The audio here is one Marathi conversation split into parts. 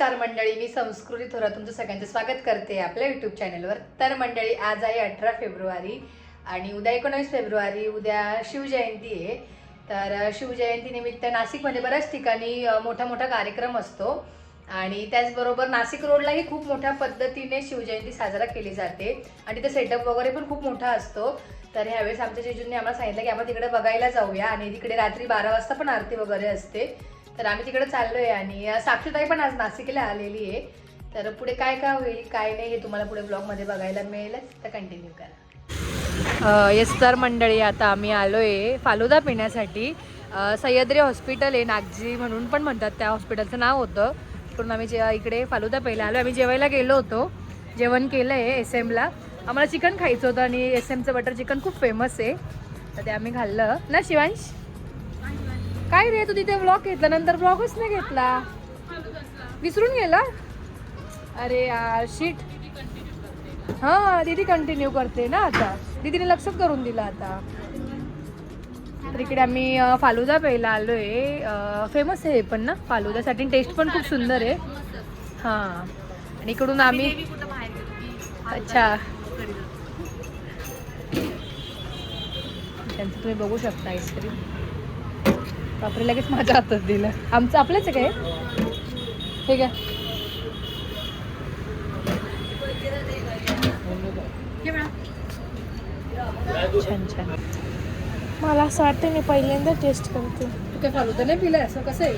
नमस्कार मंडळी, मी संस्कृती थोरात तुमचं सगळ्यांचं स्वागत करते आपल्या यूट्यूब चॅनलवर. तर मंडळी, आज आहे 18 फेब्रुवारी आणि उद्या 19 फेब्रुवारी, उद्या शिवजयंती आहे. तर शिवजयंतीनिमित्त नाशिकमध्ये बऱ्याच ठिकाणी मोठा मोठा कार्यक्रम असतो आणि त्याचबरोबर नाशिक रोडलाही खूप मोठ्या पद्धतीने शिवजयंती साजरा केली जाते आणि तिथे सेटअप वगैरे पण खूप मोठा असतो. तर ह्यावेळेस आमच्या जेजूंनी आम्हाला सांगितलं की आपण तिकडे बघायला जाऊया आणि तिकडे रात्री 12 वाजता पण आरती वगैरे असते. तर आम्ही तिकडे चाललोय आणि साक्षीताई पण आज नाशिकला आलेली आहे. तर पुढे काय काय होईल काय नाही हे तुम्हाला पुढे ब्लॉगमध्ये बघायला मिळेलच, तर कंटिन्यू करा. येस तर मंडळी, आता आम्ही आलोय फालुदा पिण्यासाठी. सह्याद्री हॉस्पिटल आहे, नागजी म्हणून पण म्हणतात, त्या हॉस्पिटलचं नाव होतं. तिकडून आम्ही इकडे फालुदा पहिला आलो. आम्ही जेवायला गेलो होतो, जेवण केलं आहे SM ला. आम्हाला चिकन खायचं होतं आणि SMचं बटर चिकन खूप फेमस आहे, तर ते आम्ही खाल्लं ना. शिवांश काय रे, तू तिथे व्लॉग घेतला नंतर व्लॉगच नाही घेतला, विसरून गेला. अरे यार शिट. हां, दीदी कंटिन्यू करते ना आता, दीदीने लक्षच करून दिलं आता. तर इकडे आम्ही फालुदा प्यायला आलो आहे. फेमस आहे हे पण ना फालुदासाठी, टेस्ट पण खूप सुंदर आहे. हां, आणि इकडून आम्ही अच्छा त्यांचं तुम्ही बघू शकता आईस्क्रीम. बापरे, लगेच माझ्या हातात दिलं. आमचं आपलंच आहे काय हे घ्या. छान छान. मला असं वाटतं मी पहिल्यांदा टेस्ट करते. तू काय फालुदा नाही पिलं असं? कसं आहे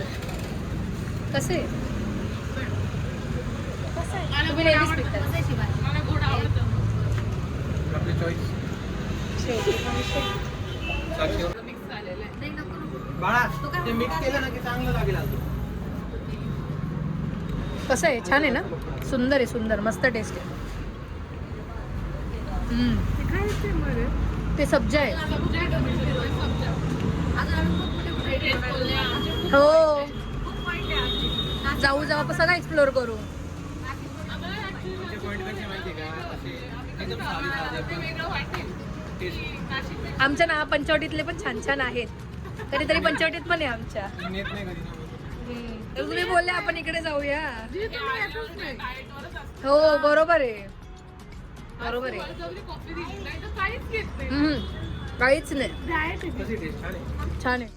कसं आहे? तुम्ही नेहमीच पिता. कसं आहे? छान आहे ना, सुंदर आहे, सुंदर मस्त टेस्ट आहे. ते सब्जा आहे. हो, जाऊ जाऊ आपण सगळं एक्सप्लोर करू. आमच्या ना पंचवटीतले पण छान छान आहेत, कधीतरी पंचवटीत पण आहे आमच्या. तर तुम्ही बोलले आपण इकडे जाऊया. हो बरोबर आहे, बरोबर आहे. काहीच नाही, छान आहे.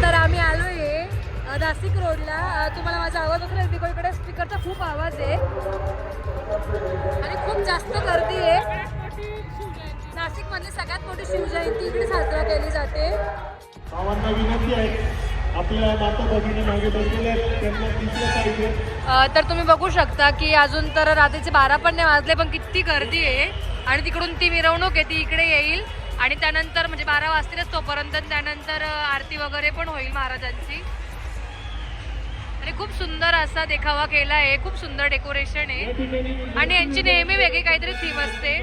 तर आम्ही आलोय नाशिक रोडला. तुम्हाला माझा आवाज असेल, तिकडे स्पीकरचा खूप आवाज आहे आणि खूप जास्त गर्दी आहे. नाशिक मधली सगळ्यात मोठी शिवजयंती इकडे साजरा केली जाते. विनंती आहे, आपल्या माता भगिनी मागे बसलेल्या त्यांना दिसलं पाहिजे. तर तुम्ही बघू शकता की अजून तर रात्रीचे 12 पण नाही वाजले, पण किती गर्दी आहे. आणि तिकडून ती मिरवणूक आहे ती इकडे येईल आणि त्यानंतर म्हणजे 12 वाजतीलच तोपर्यंत, त्यानंतर आरती वगैरे पण होईल महाराजांची. आणि खूप सुंदर असा देखावा केला आहे, खूप सुंदर डेकोरेशन आहे आणि यांची नेहमी वेगळी काहीतरी थीम असते.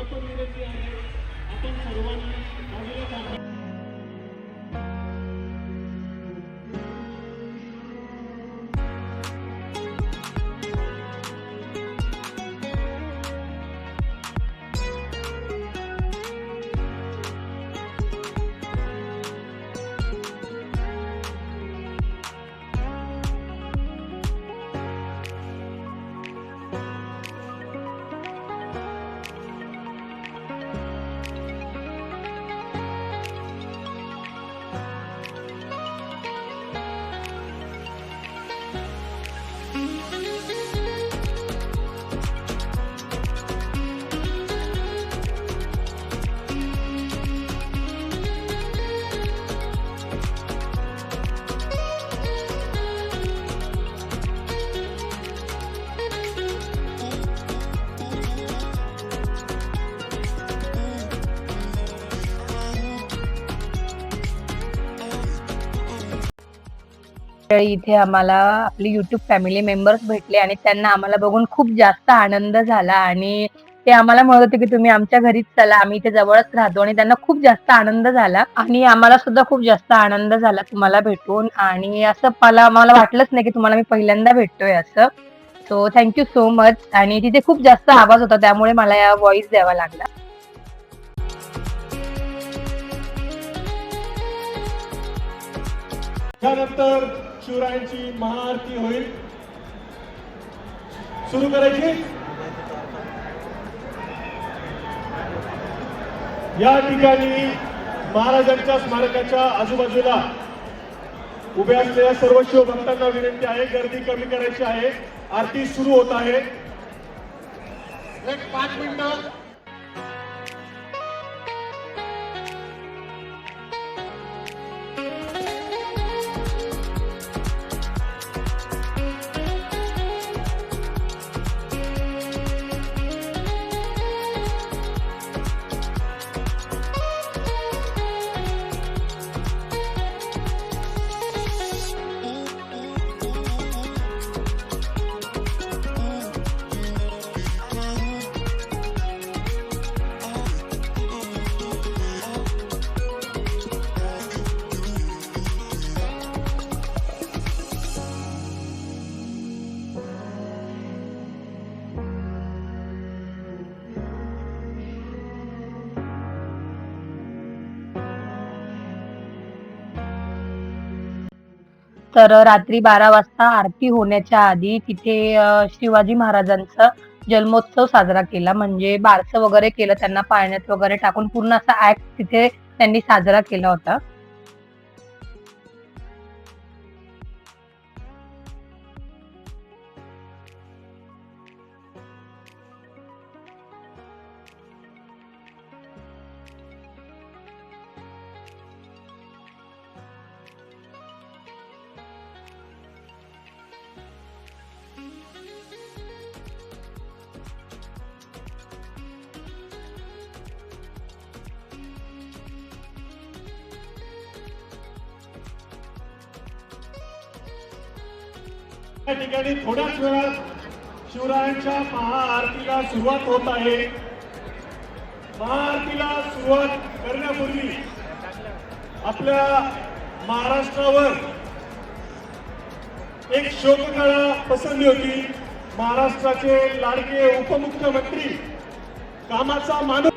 इथे आम्हाला आपले YouTube फॅमिली मेंबर्स भेटले आणि त्यांना आम्हाला बघून खूप जास्त आनंद झाला आणि ते आम्हाला म्हणत होते की तुम्ही आमच्या घरीच चला, आम्ही इथे जवळच राहतो, आणि त्यांना खूप जास्त आनंद झाला आणि आम्हाला सुद्धा खूप जास्त आनंद झाला तुम्हाला भेटून. आणि असं मला वाटलंच नाही की तुम्हाला मी पहिल्यांदा भेटतोय असं. So thank you so much. आणि तिथे खूप जास्त आवाज होता त्यामुळे मला या व्हॉइस द्यावा लागला. त्यानंतर शिवरायांची महाआरती होईल. सुरू करायची. या ठिकाणी महाराजांच्या स्मारकाच्या आजूबाजूला उभे असलेल्या सर्व शिवभक्तांना विनंती आहे, गर्दी कमी करायची आहे. आरती सुरू होत आहे. एक 5 मिनिटं. तर रात्री 12 वाजता आरती होण्याच्या आधी तिथे शिवाजी महाराजांचा जन्मोत्सव साजरा केला. म्हणजे बारसं वगैरे केलं, त्यांना पाळण्यात वगैरे टाकून पूर्ण असा ऍक्ट तिथे त्यांनी साजरा केला होता. या ठिकाणी थोड्याच वेळात शिवरायांच्या महाआरतीला सुरुवात होत आहे. महाआरतीला सुरुवात करण्यापूर्वी आपल्या महाराष्ट्रावर एक शोककळा पसरली होती. महाराष्ट्राचे लाडके उपमुख्यमंत्री, कामाचा माणूस,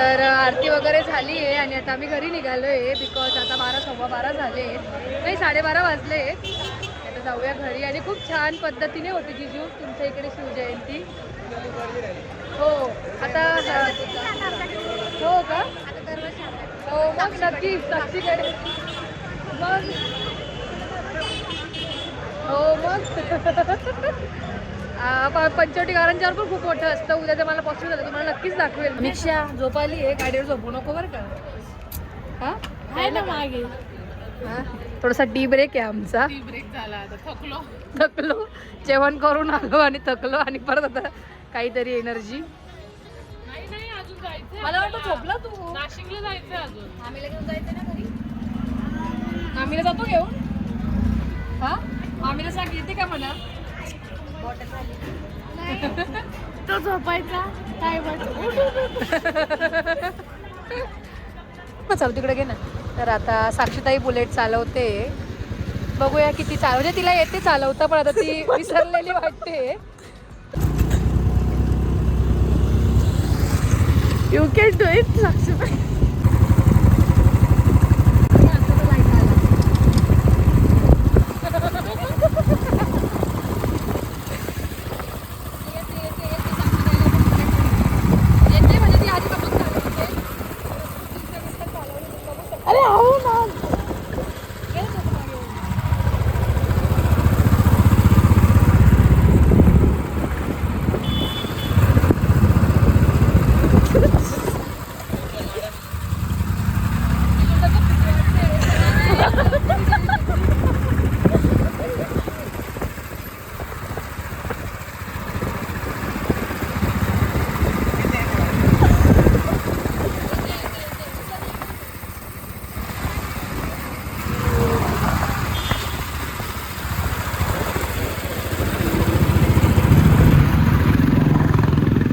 तर आरती वगैरे झाली आहे आणि आता आम्ही घरी निघालो आहे बिकॉज आता 12 झाले नाही 12:30 वाजले आता जाऊया घरी. आणि खूप छान पद्धतीने होती जिजू तुमच्या इकडे शिवजयंती. हो आता हो का हो मग नक्की साक्षीकडे मग हो मग पंचवटीकरांच्यावर पण खूप मोठं असतं. उद्या जर मला पॉसिबल झालं तुम्हाला नक्कीच दाखवेल. निक्षा झोपाली आहे गाडीवर झोपू नको बरं का. हा आहे ना मागे. थोडासा टी ब्रेक आहे आमचा. ब्रेक झाला आता थकलो जेवण करून आलो आणि थकलो आणि परत आता काहीतरी एनर्जी. नाही अजून जायचं. मला वाटतं झोपला तू. नाशिकला जायचं अजून. आम्हीला घेऊन जायचं ना घरी. आम्हीला जातो घेऊन. हा आम्हीला सांग येते का मला. तो झोपायचा काय चालू तिकडे घे ना. तर आता साक्षीताई बुलेट चालवते. बघूया किती म्हणजे तिला येते चालवता पण आता ती विसरलेली वाटते. You can do it साक्षीबाई.